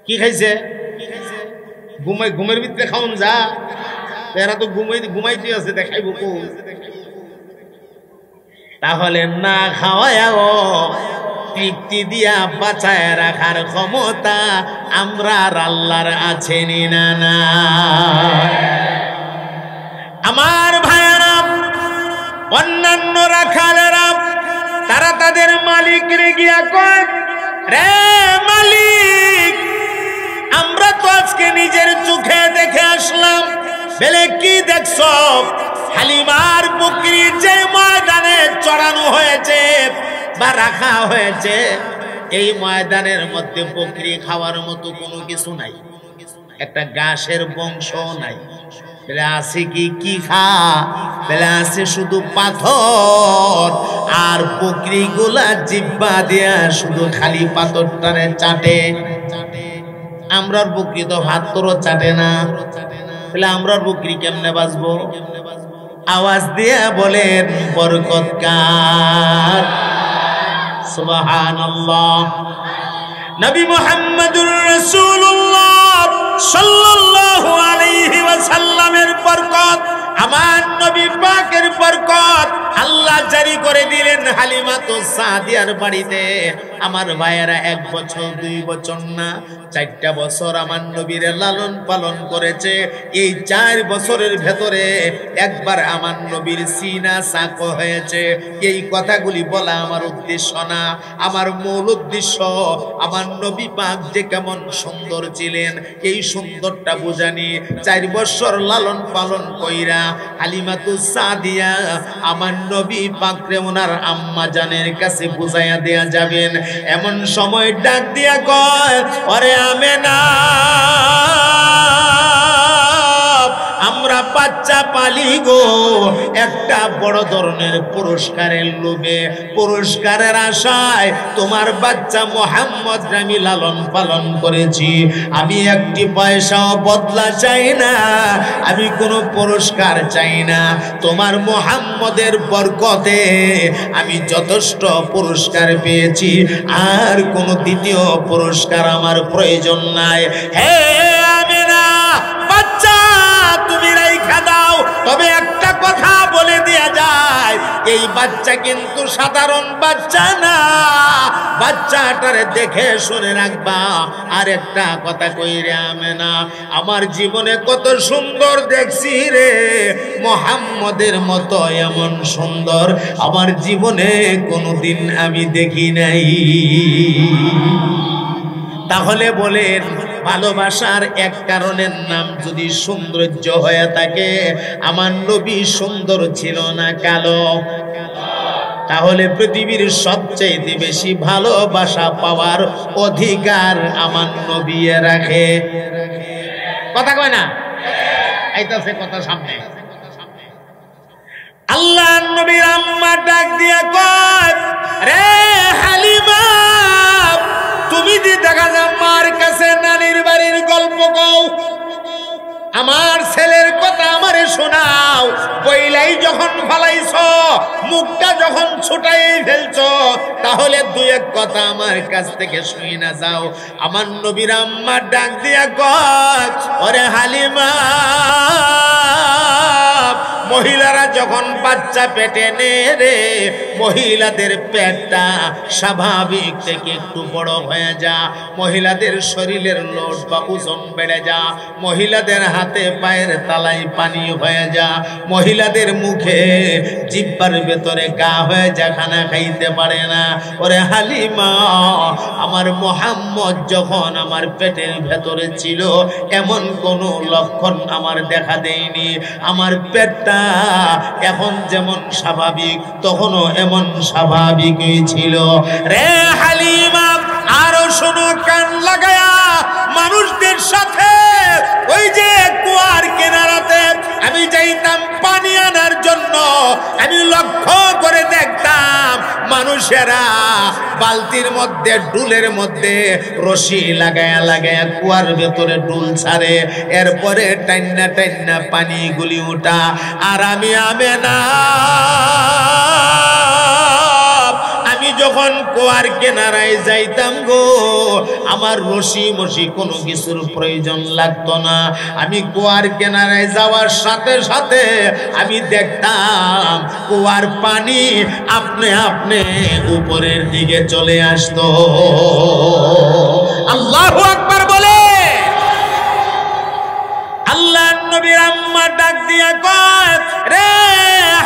কি খাইছে? ঘুমের ভিতরে খাওন যা, এরা তো ঘুমাইতে আছে, দেখাইব কোন? তাহলে না খাওয়াও তৃপ্তি দিয়া বাঁচায় রাখার ক্ষমতা আমরা আল্লাহর আছেনি না? না। আমার ভাইয়েরা, অন্যান্য রাখালেরা তারা তাদের মালিকের গিয়া কয়, রে মালিক, আমরা তো আজকে নিজের চোখে দেখে আসলাম। বলে কি দেখছো? হালিমার বকরি যে ময়দানে চড়ানো হয়েছে বা রাখা হয়েছে, এই ময়দানের মধ্যে বকরি খাওয়ার মতো কোনো কিছু নাই, একটা ঘাসের বংশ নাই। বলে আছে কি? কি খা? বলে আছে শুধু পাথর, আর বকরি গুলা জিব্বা দিয়া শুধু খালি পাথরটারে চাটে। আমরার বকরি তো ভাত তোরও চাটে না। বলে আমরার বকরি কেমনে বাঁচবো? আওয়াজ দিয়া বলেন বরকত কার? সুবহানাল্লাহ। নবী মুহাম্মদুর রাসূলুল্লাহ সাল্লাল্লাহু আলাইহি ওয়াসাল্লামের বরকত, আমার নবী পাকের বরকত আল্লাহ জারি করে দিলেন হালিমাতুস সাদিয়ার বাড়িতে। আমার ভাইয়েরা 1 বছর 2 বছর না, 4টা বছর আমার নবীর লালন পালন করেছে। এই 4 বছরের ভেতরে একবার আমার নবীর সিনা সাক হয়েছে। এই কথাগুলি বলা আমার উদ্দেশ্য না, আমার মূল উদ্দেশ্য আমার নবী পাক যে কেমন সুন্দর ছিলেন এই সুন্দরটা বুঝানি। 4 বছর লালন পালন কইরা হালিমাতুস সাদিয়া আমার নবী পাকরে ওনার আম্মা জানের কাছে বুঝাইয়া দেয়া যাবেন। এমন সময় ডাক দিয়া কয়, ওরে আমেনা, আমরা বাচ্চা পালি গো, একটা বড় ধরনের পুরস্কারের লোভে, পুরস্কারের আশায় তোমার বাচ্চা মোহাম্মদ আমি লালন পালন করেছি। আমি একটি পয়সাও বদলা চাই না, আমি কোনো পুরস্কার চাই না। তোমার মোহাম্মদের বরকতে আমি যথেষ্ট পুরস্কার পেয়েছি, আর কোনো দ্বিতীয় পুরস্কার আমার প্রয়োজন নাই। হে আমেনা, বাচ্চা তুমি রাইখা দাও। তবে একটা কথা বলে দেয়া যায়, এই বাচ্চা কিন্তু সাধারণ বাচ্চা না, বাচ্চাটারে দেখে শুনে রাখবা। আর একটা কথা কই রে আমেনা, আমার জীবনে কত সুন্দর দেখছি রে, মোহাম্মদের মতো এমন সুন্দর আমার জীবনে কোনোদিন আমি দেখি নাই। তাহলে বলেন, ভালোবাসার এক কারণের নাম যদি সৌন্দর্য হয়ে থাকে, আমার নবী সুন্দর ছিল না কালো? তাহলে পৃথিবীর সবচেয়ে বেশি ভালোবাসা পাওয়ার অধিকার আমার নবী রাখে। কথা কয় না? আইতাছে কথা সামনে। আল্লাহ নবীর আম্মা ডাক দিয়া কয়, রে হালিমা, তুমি যে দেখা যায় মার কাছে নানির বাড়ির গল্প কও, আমার ছেলের কথা আমারে শোনাও। বইলাই যখন ফালাইছ, মুখটা যখন ছুটাই ফেলছ, তাহলে 2-1 কথা আমার কাছ থেকে শুই না যাও। আমার নবীর আম্মা ডাক দিয়া কয়, ওরে হালিমা, মহিলারা যখন বাচ্চা পেটে নেয় রে, মহিলাদের পেটটা স্বাভাবিক থেকে একটু বড় হয়ে যা, মহিলাদের শরীরের লোড বা ওজন বেড়ে যা, মহিলাদের হাতে পায়ের তালাই পানি হয়ে যা, মহিলাদের মুখে জিহ্বার ভেতরে গা হয়ে যা, খানা খাইতে পারে না। ওরে হালিমা, আমার মোহাম্মদ যখন আমার পেটের ভেতরে ছিল, এমন কোন লক্ষণ আমার দেখা দেয়নি। আমার পেটটা এখন যেমন স্বাভাবিক, তখনও এমন স্বাভাবিকই ছিল। রে হালিমা, আরো শোনো কান লাগায়া, মানুষদের সাথে ওই যে কুয়ার কিনারাতে আমি যাইতাম পানি আনার জন্য, আমি লক্ষ্য করে দেখতাম মানুষেরা বালতির মধ্যে, ডুলের মধ্যে রশি লাগায়া লাগায়া কুয়ার ভেতরে ডুল ছাড়ে, এরপরে টাইন্না টাইন্না পানি গুলি উঠা। আর আমি আমেনা, আমি যখন কুয়ার কিনারায় যাইতাম গো, আমার রশি মশি কোনো কিছুর প্রয়োজন লাগতো না। আমি কুয়ার কিনারায় যাওয়ার সাথে সাথে আমি দেখতাম কুয়ার পানি আপনি আপনি উপরের দিকে চলে আসতো। আল্লাহু আকবার বলে। আল্লাহ নবীর আম্মা ডাক দিয়া কয়, রে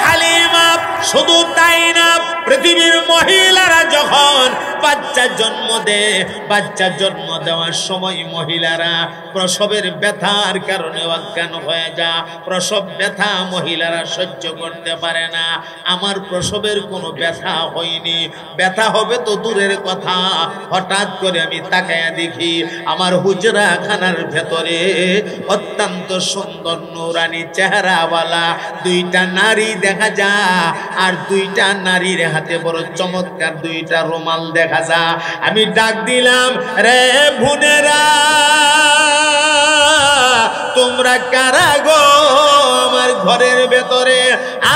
হালিমা, শুধু তাই না, পৃথিবীর মহিলারা যখন বাচ্চা জন্ম দেয়, বাচ্চা জন্ম দেওয়ার সময় মহিলারা প্রসবের ব্যথার কারণে অজ্ঞান হয়ে যায়। প্রসব ব্যথা মহিলারা সহ্য করতে পারে না। আমার প্রসবের কোনো ব্যথা হয়নি, ব্যথা হবে তো দূরের কথা। হঠাৎ করে আমি তাকায়া দেখি আমার হুজরা খানার ভেতরে অত্যন্ত সুন্দর নূরানি চেহারাওয়ালা দুইটা নারী দেখা যায়, আর দুইটা নারীর হাতে বড় চমৎকার দুইটা রুমাল দেখা যায়। আমি ডাক দিলাম, রে বোনেরা, তোমরা কারা গো আমার ঘরের ভেতরে?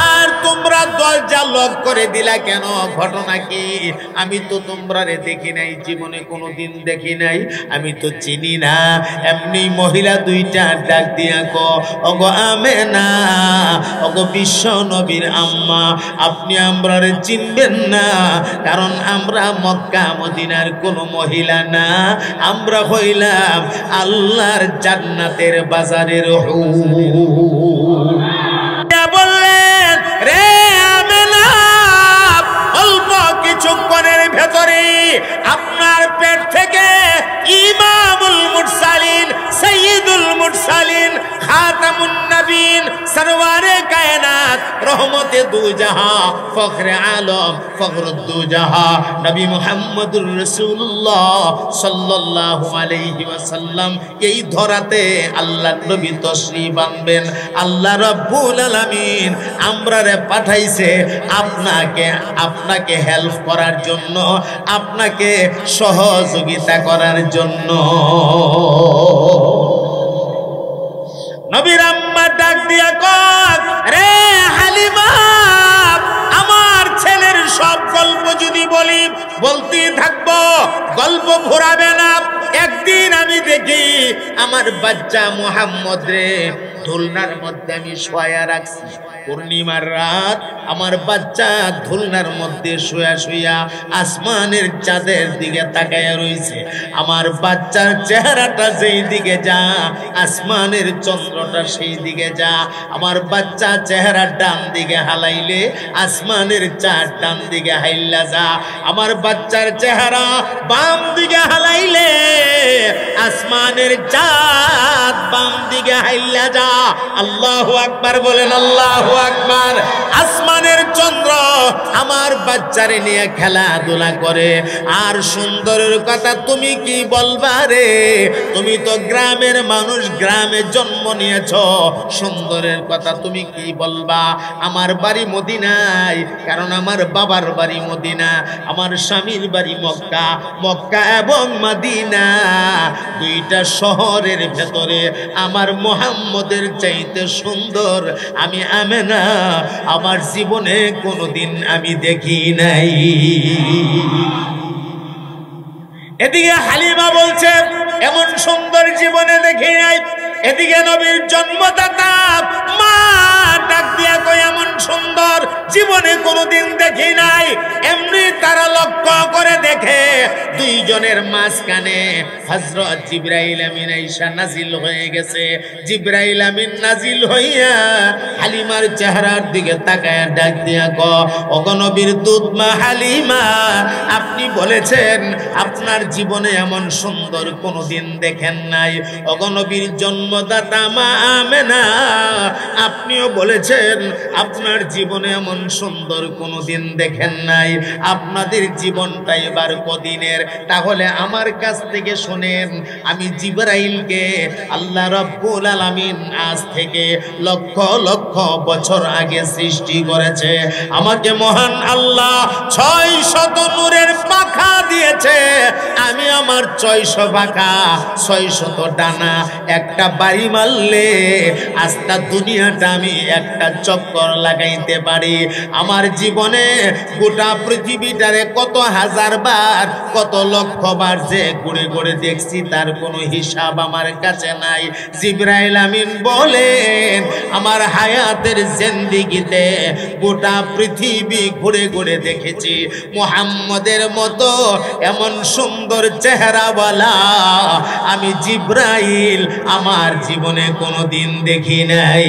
আর তোমরা দরজা লক করে দিলা কেন? ঘটনা কি? আমি তো তোমরা রে দেখি নাই, জীবনে কোনোদিন দেখি নাই, আমি তো চিনি না। এমনি মহিলা দুইটা ডাক দিয়া কো, ওগো আমেনা, ওগো বিশ্ব নবীর আম্মা, আপনি আমরা রে চিনবেন না, কারণ আমরা মক্কা মদিনার কোনো মহিলা না, আমরা হইলাম আল্লাহর জান্নাতের বাজারের হুর। বললেন, রে আমেনা, অল্প কিছুক্ষণের ভেতরে আপনার পেট থেকে ইমামুল মুরসালিন, সাইয়্যিদুল মুরসালিন, খাতামুন নবীন, সরওয়ারে কায়নাত, রহমতে দু জাহাঁ, ফখরে আলম, ফখরুদ দু জাহাঁ, নবী মুহাম্মদুর রাসূলুল্লাহ সাল্লাল্লাহু আলাইহি ওয়াসাল্লাম এই ধরাতে আল্লাহর নবী তশরীফ আনবেন। আল্লাহ রাব্বুল আলামিন আমরারে পাঠাইছে আপনাকে হেল্প করার জন্য, আপনাকে সহযোগিতা করার জন্য। নবীর আম্মা ডাক দিয়া কয়, রে হালিমা, আমার ছেলের সব গল্প যদি বলি বলতে থাকবো, গল্প ভরাবে না। একদিন আমি দেখি আমার বাচ্চা মুহাম্মদ রে দোলনার মধ্যে আমি শোয়া রাখছি। পূর্ণিমার রাত আমার বাচ্চা দোলনার মধ্যে শুয়া শুয়া আসমানের চাঁদের দিকে তাকায় রইছে। আমার বাচ্চার চেহারাটা যেই দিকে যা, আসমানের চন্দ্রটা সেই দিকে যা। আমার বাচ্চা চেহারা ডান দিকে হালাইলে আসমানের চাঁদ ডান দিকে হাইলা যা। আমার বাচ্চার চেহারা বাম দিকে হালাইলে আসমানের চাঁদ বাম দিকে হাইলা যা। আল্লাহু আকবার বলেন, আল্লাহু আকবার। আসমানের চন্দ্র আমার বাচ্চারে নিয়ে খেলাধুলা করে। আর সুন্দরের কথা তুমি কি বলবা রে? তুমি তো গ্রামের মানুষ, গ্রামে জন্ম নিয়েছ, সুন্দরের কথা তুমি কি বলবা? আমার বাড়ি মদিনায়, কারণ আমার বাবার বাড়ি মদিনা, আমার স্বামীর বাড়ি মক্কা। মক্কা এবং মদিনা দুইটা শহরের ভেতরে আমার মুহাম্মদের চাইতে সুন্দর আমি আমেনা আমার জীবনে কোনোদিন আমি দেখি নাই। এদিকে হালিমা বলছে, এমন সুন্দর জীবনে দেখি নাই। এদিকে নবীর জন্মদাতা মা ডাক দিয়া কয়, এমন সুন্দর জীবনে কোনোদিন দেখি নাই। এমনি তারা লক্ষ্য করে দেখে দুইজনের মাঝখানে হযরত জিবরাইল আমিন আয়েশা নাজিল হয়ে গেছে। জিবরাইল আমিন নাজিল হইয়া হালিমার চেহারার দিকে তাকায় ডাক দিয়া কয়, ওগো নবীর দুধ মা হালিমা, আপনি বলেছেন আপনার জীবনে এমন সুন্দর কোনোদিন দেখেন নাই। ওগো নবীর জন্মদাতা মা আমেনা, আপনিও বলেছেন আপনার জীবনে এমন সুন্দর কোনোদিন দেখেন নাই। আপনাদের জীবনটা এবার কদিনের? তাহলে আমার কাছ থেকে শুনেন, আমি জিবরাইলকে আল্লাহ রাব্বুল আলামিন আজ থেকে লক্ষ লক্ষ বছর আগে সৃষ্টি করেছে। আমাকে মহান আল্লাহ 600 নূরের পাখা দিয়েছে। আমি আমার 600 পাখা, 600 ডানা, একটা বাড়ি মারলে আস্তা দুনিয়াটা আমি একটা চক্কর লাগাইতে পারি। আমার জীবনে গোটা পৃথিবীটারে কত হাজার বার, কত লক্ষ বার যে ঘুরে ঘুরে দেখছি, তার কোনো হিসাব আমার কাছে নাই। জিবরাইল আমিন বলেন, আমার হায়াতের জিন্দেগিতে গোটা পৃথিবী ঘুরে ঘুরে দেখেছি, মুহাম্মদের মতো এমন সুন্দর চেহারাওয়ালা আমি জিবরাইল আমার জীবনে কোনোদিন দেখি নাই।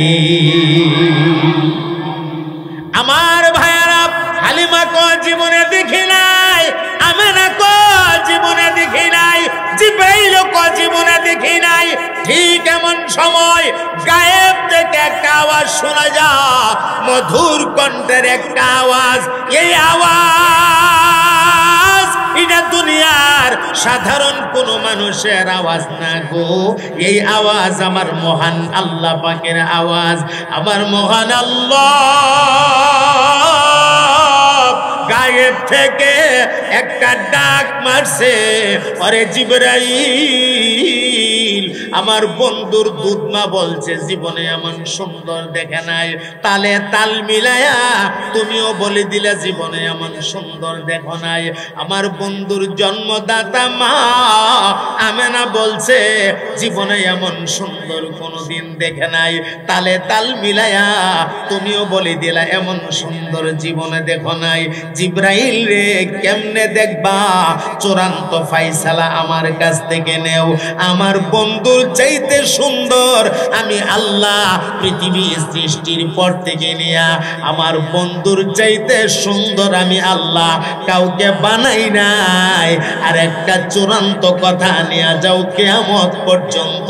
আমার ভাইয়ারা, হালিমা কো জীবনে দেখি নাই, আমেনা কো জীবনে দেখি নাই, জিব্রাইল কো জীবনে দেখি নাই। ঠিক এমন সময় গায়েব থেকে একটা আওয়াজ শোনা যায়, মধুর কণ্ঠের একটা আওয়াজ। এই আওয়াজ এটা দুনিয়ার সাধারণ কোনো মানুষের আওয়াজ না গো, এই আওয়াজ আমার মহান আল্লাহ পাকের আওয়াজ। আমার মহান আল্লাহ গায়েব থেকে একটা ডাক মারছে, আরে জিবরাইল, আমার বন্ধুর দুধমা বলছে জীবনে এমন সুন্দর দেখে নাই। তালে তাল মিলায়া তুমিও বলে দিলে জীবনে এমন সুন্দর দেখো নাই। আমার বন্ধুর জন্মদাতা মা আমেনা বলছে জীবনে এমন সুন্দর কোনোদিন দেখে নাই। তালে তাল মিলায়া তুমিও বলে দিলা এমন সুন্দর জীবনে দেখো নাই। জিব্রাইল রে কেমনে দেখবা, চূড়ান্ত ফাইসালা আমার কাছ থেকে নেও। আমার বন্ধুর চাইতে সুন্দর আমি আল্লাহ পৃথিবী সৃষ্টির পর থেকে নিয়া, আমার বন্ধুর চাইতে সুন্দর আমি আল্লাহ কাউকে বানাই নাই। আর একটা চূড়ান্ত কথা নিয়ে যাও কিয়ামত পর্যন্ত,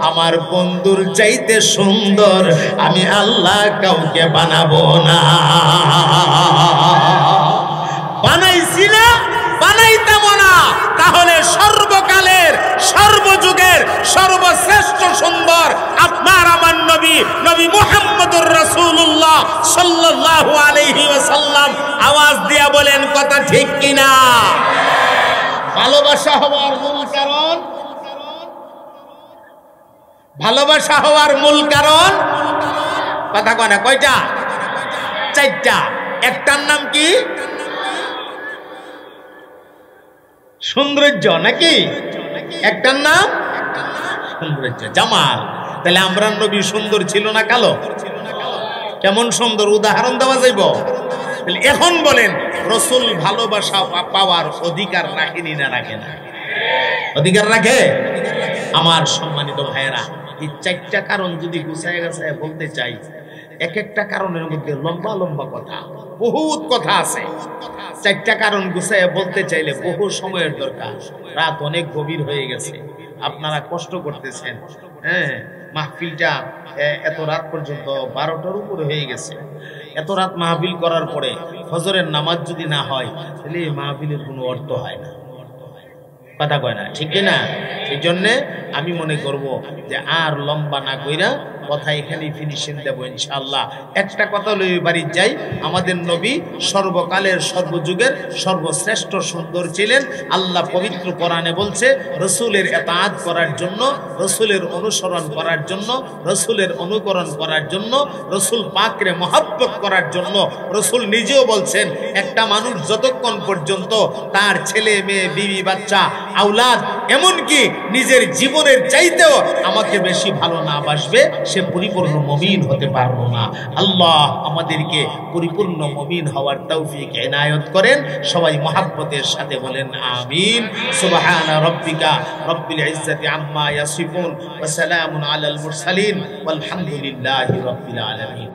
আমার বন্ধুর চাইতে সুন্দর আমি আল্লাহ কাউকে বানাবো না। বানাইছি না, বানাইতাম না, তাহলে সর্বকালের সর্বযুগের সর্বশ্রেষ্ঠ সুন্দর আপনার আমার নবী, নবী মুহাম্মদুর রাসূলুল্লাহ সাল্লাল্লাহু আলাইহি ওয়াসাল্লাম। আওয়াজ দিয়া বলেন কথা ঠিক কিনা? ভালোবাসা হওয়ার মূল কারণ, ভালোবাসা হওয়ার মূল কারণ কথা কয় না, কয়টা? চারটা। একটার নাম কি? সৌন্দর্য, নাকি? একটার নাম সৌন্দর্য, জামাল। তাহলে আমরা নবী সুন্দর ছিল না কালো? কেমন সুন্দর, উদাহরণ দেওয়া যাইব। এখন বলেন রাসূল ভালোবাসা পাওয়ার অধিকার রাখেনি না রাখে না? অধিকার রাখে। আমার সম্মানিত ভাইয়েরা, এই চারটা কারণ যদি গুছায় গাছায় বলতে চাই, এক একটা কারণের মধ্যে লম্বা লম্বা কথা, বহুত কথা আছে। চারটা কারণ গুছায় বলতে চাইলে বহু সময়ের দরকার। রাত অনেক গভীর হয়ে গেছে, আপনারা কষ্ট করতেছেন। হ্যাঁ, মাহফিলটা এত রাত পর্যন্ত 12টার উপরে হয়ে গেছে। এত রাত মাহফিল করার পরে ফজরের নামাজ যদি না হয়, তাহলে এই মাহফিলের কোনো অর্থ হয় না। কথা কয় না, ঠিক না? এই জন্যে আমি মনে করব যে আর লম্বা না কইরা কথা এখানেই ফিনিশিং দেব ইনশাআল্লাহ। একটা কথা লই বাড়ি যাই। আমাদের নবী সর্বকালের সর্বযুগের সর্বশ্রেষ্ঠ সুন্দর ছিলেন। আল্লাহ পবিত্র কোরআনে বলছে রসুলের ইতাআত করার জন্য, রসুলের অনুসরণ করার জন্য, রসুলের অনুকরণ করার জন্য, রসুল পাকরে মহব্বত করার জন্য। রসুল নিজেও বলছেন একটা মানুষ যতক্ষণ পর্যন্ত তার ছেলে মেয়ে বিবি বাচ্চা আওলাদ এমনকি নিজের জীবনের চাইতেও আমাকে বেশি ভালো না বাসবে, সে পরিপূর্ণ মুমিন হতে পারবো না। আল্লাহ আমাদেরকে পরিপূর্ণ মুমিন হওয়ার তৌফিক ইনায়াত করেন। সবাই মহব্বতের সাথে বলেন আমিন। সুবহানা রাব্বিকা রাব্বিল ইজ্জাতি আম্মা ইয়াসিফুন ওয়া সালামুন আলাল মুরসালিন ওয়ালহামদুলিল্লাহি রাব্বিল আলামিন।